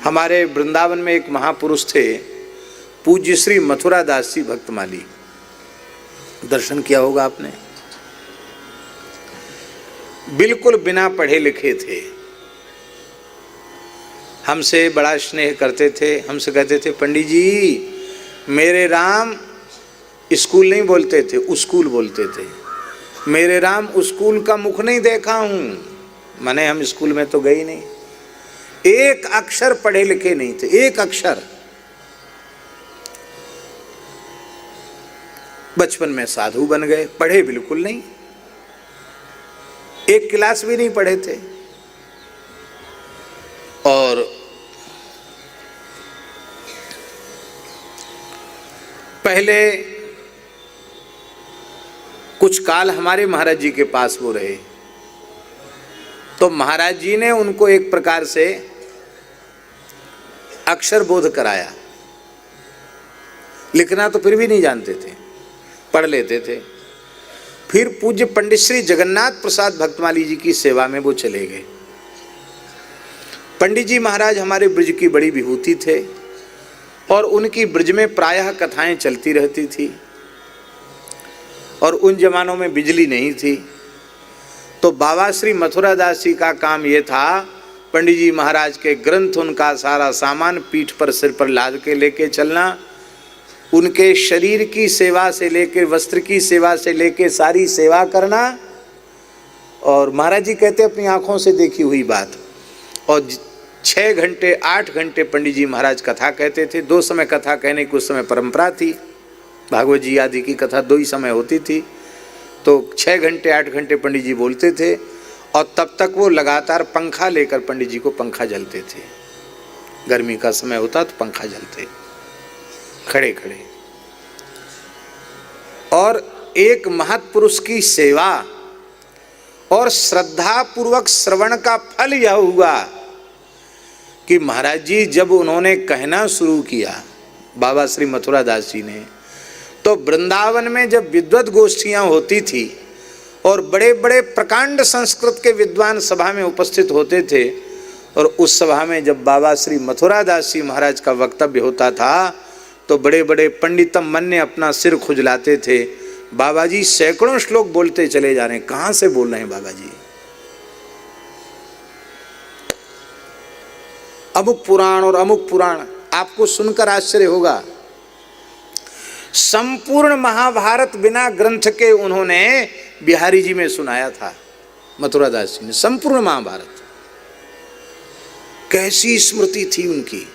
हमारे वृंदावन में एक महापुरुष थे, पूज्य श्री मथुरा दास जी भक्तमाली। दर्शन किया होगा आपने। बिल्कुल बिना पढ़े लिखे थे, हमसे बड़ा स्नेह करते थे। हमसे कहते थे, पंडित जी मेरे राम, स्कूल नहीं बोलते थे, उस्कूल बोलते थे, मेरे राम उस्कूल का मुख नहीं देखा हूँ। माने हम स्कूल में तो गए ही नहीं, एक अक्षर पढ़े लिखे नहीं थे, एक अक्षर। बचपन में साधु बन गए, पढ़े बिल्कुल नहीं, एक क्लास भी नहीं पढ़े थे। और पहले कुछ काल हमारे महाराज जी के पास वो रहे, तो महाराज जी ने उनको एक प्रकार से अक्षर बोध कराया। लिखना तो फिर भी नहीं जानते थे, पढ़ लेते थे। फिर पूज्य पंडित श्री जगन्नाथ प्रसाद भक्तमाली जी की सेवा में वो चले गए। पंडित जी महाराज हमारे ब्रज की बड़ी विभूति थे और उनकी ब्रज में प्रायः कथाएं चलती रहती थी। और उन जमानों में बिजली नहीं थी, तो बाबा श्री मथुरा दास जी का काम ये था, पंडित जी महाराज के ग्रंथ, उनका सारा सामान पीठ पर सिर पर लाद के लेके चलना, उनके शरीर की सेवा से लेकर वस्त्र की सेवा से लेकर सारी सेवा करना। और महाराज जी कहते अपनी आंखों से देखी हुई बात। और 6 घंटे 8 घंटे पंडित जी महाराज कथा कहते थे। 2 समय कथा कहने की उस समय परंपरा थी, भागवत जी आदि की कथा 2 ही समय होती थी। तो 6 घंटे 8 घंटे पंडित जी बोलते थे और तब तक वो लगातार पंखा लेकर पंडित जी को पंखा जलते थे। गर्मी का समय होता तो पंखा जलते खड़े खड़े। और एक महत्पुरुष की सेवा और श्रद्धा पूर्वक श्रवण का फल यह हुआ कि महाराज जी जब उन्होंने कहना शुरू किया, बाबा श्री मथुरा दास जी ने, तो वृंदावन में जब विद्वत गोष्ठियां होती थी और बड़े बड़े प्रकांड संस्कृत के विद्वान सभा में उपस्थित होते थे, और उस सभा में जब बाबा श्री मथुरा दास जी महाराज का वक्तव्य होता था तो बड़े बड़े पंडितम मन्य अपना सिर खुजलाते थे। बाबा जी सैकड़ों श्लोक बोलते चले जा रहे हैं, कहां से बोल रहे हैं बाबा जी? अमुक पुराण और अमुक पुराण, आपको सुनकर आश्चर्य होगा। संपूर्ण महाभारत बिना ग्रंथ के उन्होंने बिहारी जी में सुनाया था, मथुरा दास जी ने, संपूर्ण महाभारत। कैसी स्मृति थी उनकी,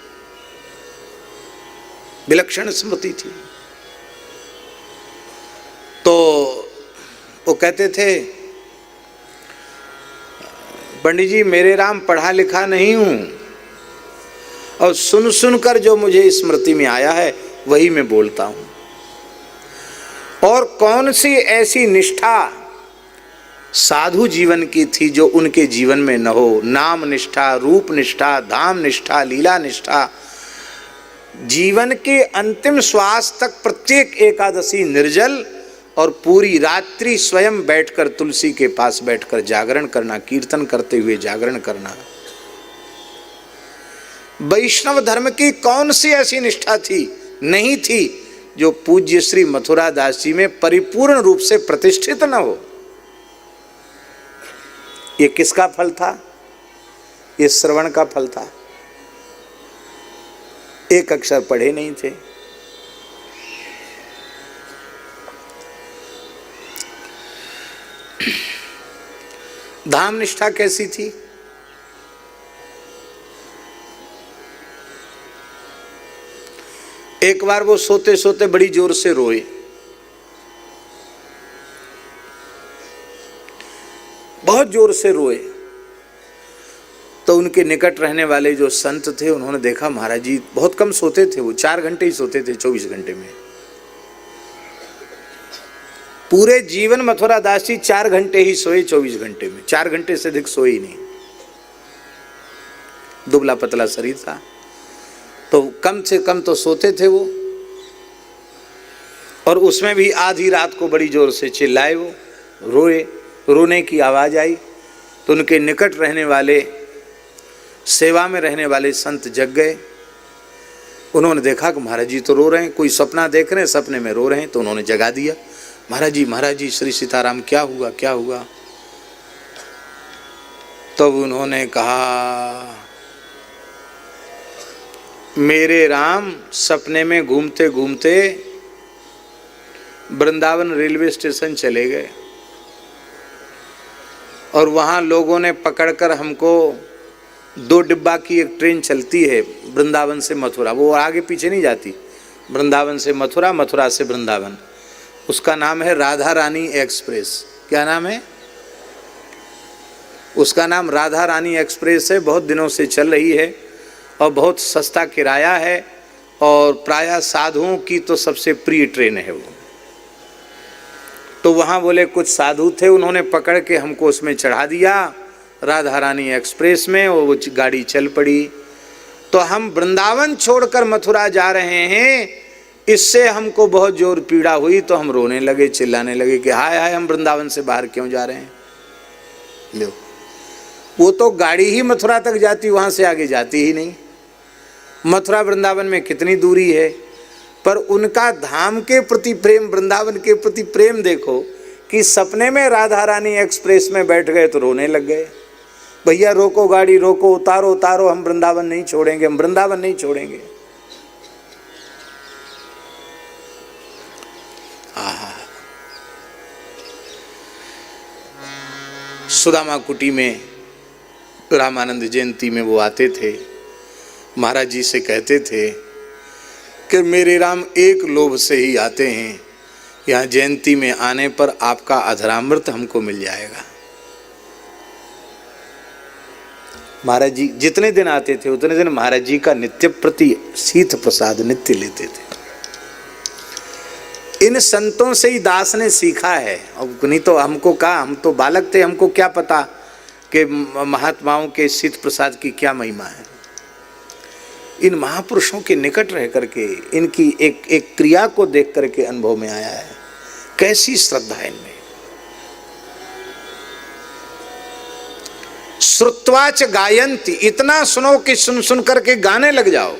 विलक्षण स्मृति थी। तो वो कहते थे, पंडित जी मेरे राम पढ़ा लिखा नहीं हूं, और सुन सुनकर जो मुझे स्मृति में आया है वही मैं बोलता हूं। और कौन सी ऐसी निष्ठा साधु जीवन की थी जो उनके जीवन में न हो? नाम निष्ठा, रूप निष्ठा, धाम निष्ठा, लीला निष्ठा। जीवन के अंतिम श्वास तक प्रत्येक एकादशी निर्जल और पूरी रात्रि स्वयं बैठकर तुलसी के पास बैठकर जागरण करना, कीर्तन करते हुए जागरण करना। वैष्णव धर्म की कौन सी ऐसी निष्ठा थी? नहीं थी जो पूज्य श्री मथुरा दास जी में परिपूर्ण रूप से प्रतिष्ठित न हो। ये किसका फल था? ये श्रवण का फल था। एक अक्षर पढ़े नहीं थे। धाम निष्ठा कैसी थी? एक बार वो सोते सोते बड़ी जोर से रोए। बहुत जोर से रोए। तो उनके निकट रहने वाले जो संत थे उन्होंने देखा महाराज जी बहुत कम सोते थे, वो 4 घंटे ही सोते थे 24 घंटे में। पूरे जीवन मथुरा दास जी 4 घंटे ही सोए 24 घंटे में, 4 घंटे से अधिक सोए ही नहीं। दुबला पतला शरीर था तो कम से कम तो सोते थे वो। और उसमें भी आधी रात को बड़ी जोर से चिल्लाए वो, रोए, रोने की आवाज आई। तो उनके निकट रहने वाले सेवा में रहने वाले संत जग गए। उन्होंने देखा कि महाराज जी तो रो रहे हैं, कोई सपना देख रहे हैं, सपने में रो रहे हैं। तो उन्होंने जगा दिया, महाराज जी श्री सीताराम क्या हुआ क्या हुआ। तब उन्होंने कहा, मेरे राम सपने में घूमते घूमते वृंदावन रेलवे स्टेशन चले गए और वहाँ लोगों ने पकड़कर हमको 2 डिब्बा की एक ट्रेन चलती है वृंदावन से मथुरा, वो आगे पीछे नहीं जाती, वृंदावन से मथुरा, मथुरा से वृंदावन। उसका नाम है राधा रानी एक्सप्रेस। क्या नाम है उसका? नाम राधा रानी एक्सप्रेस है। बहुत दिनों से चल रही है और बहुत सस्ता किराया है और प्रायः साधुओं की तो सबसे प्रिय ट्रेन है वो। तो वहाँ बोले कुछ साधु थे, उन्होंने पकड़ के हमको उसमें चढ़ा दिया राधा रानी एक्सप्रेस में, और वो गाड़ी चल पड़ी। तो हम वृंदावन छोड़कर मथुरा जा रहे हैं, इससे हमको बहुत जोर पीड़ा हुई। तो हम रोने लगे, चिल्लाने लगे कि हाय हाय, हम वृंदावन से बाहर क्यों जा रहे हैं। लो, वो तो गाड़ी ही मथुरा तक जाती, वहाँ से आगे जाती ही नहीं। मथुरा वृंदावन में कितनी दूरी है, पर उनका धाम के प्रति प्रेम, वृंदावन के प्रति प्रेम देखो कि सपने में राधा रानी एक्सप्रेस में बैठ गए तो रोने लग गए। भैया रोको गाड़ी, रोको, उतारो उतारो, हम वृंदावन नहीं छोड़ेंगे, हम वृंदावन नहीं छोड़ेंगे। सुदामा कुटी में रामानंद जयंती में वो आते थे, महाराज जी से कहते थे कि मेरे राम एक लोभ से ही आते हैं, यहाँ जयंती में आने पर आपका अधरामृत हमको मिल जाएगा। महाराज जी जितने दिन आते थे उतने दिन महाराज जी का नित्य प्रति शीत प्रसाद नित्य लेते थे। इन संतों से ही दास ने सीखा है, अब नहीं तो हमको कहा, हम तो बालक थे, हमको क्या पता कि महात्माओं के शीत प्रसाद की क्या महिमा है। इन महापुरुषों के निकट रह करके इनकी एक क्रिया को देख करके अनुभव में आया है, कैसी श्रद्धा है इनमें। श्रुत्वाच गायंती, इतना सुनो कि सुन सुन करके गाने लग जाओ।